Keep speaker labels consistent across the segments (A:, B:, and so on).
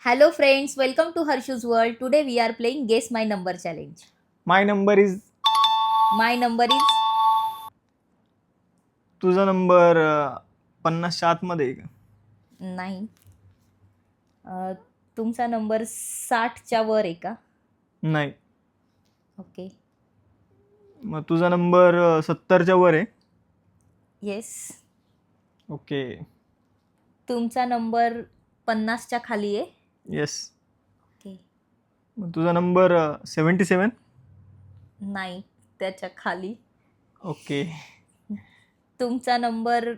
A: Hello friends, welcome to Harshu's World. Today we are playing Guess My Number Challenge.
B: My number is
A: My number is
B: तुझा number 50च्या आतमध्ये आहे का?
A: 9. तुमचा number 60च्या वर आहे का?
B: नाही.
A: ओके.
B: मग तुझा नंबर 70च्या वर आहे?
A: येस.
B: ओके.
A: तुमचा नंबर 50च्या खाली आहे?
B: येस.
A: ओके.
B: मग तुझा नंबर 77?
A: नाही, त्याच्या खाली.
B: ओके.
A: तुमचा नंबर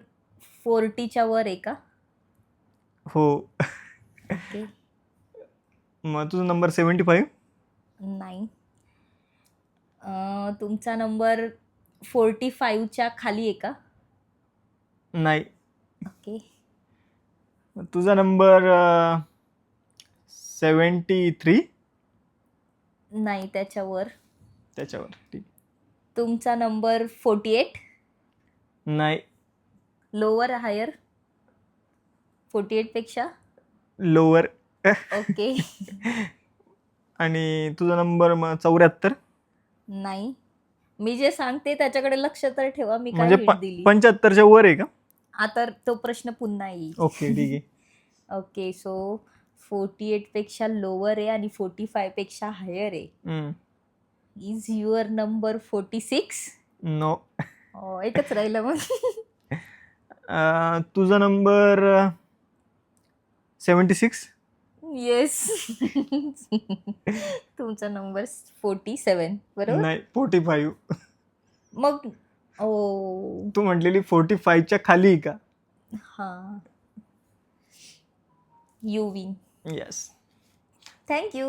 A: 40च्या वर आहे का?
B: हो.
A: ओके.
B: मग तुझा नंबर 75?
A: नाही. तुमचा नंबर 45च्या खाली आहे का?
B: नाही.
A: ओके.
B: मग तुझा नंबर 73?
A: नाही, त्याच्यावर.
B: त्याच्यावर. ठीक.
A: तुमचा नंबर 48?
B: नाही.
A: Lower higher? 48 पेक्षा?
B: लोअर.
A: ओके.
B: आणि तुझा नंबर मग 74?
A: नाही. मी जे सांगते त्याच्याकडे लक्ष तर ठेवा, मी काय
B: म्हणजे
A: हिंट दिली.
B: 75च्या वर आहे का?
A: आता तो प्रश्न पुन्हा येईल.
B: ओके, ठीक आहे.
A: ओके, सो 48 पेक्षा लोअर आहे आणि 45 पेक्षा हायर आहे. Is your number 46?
B: नो.
A: एकच राहिलं मग.
B: तुझा नंबर 76?
A: येस. तुमचा नंबर 47 बरोबर.
B: नाही, 45.
A: मग ओ
B: तू म्हटलेली 45च्या खाली आहे का?
A: हा. You win.
B: Yes.
A: Thank you.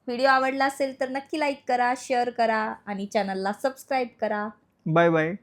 A: Video आवडला असेल तर नक्की लाईक करा, शेअर करा आणि चॅनलला सबस्क्राईब करा.
B: Bye bye.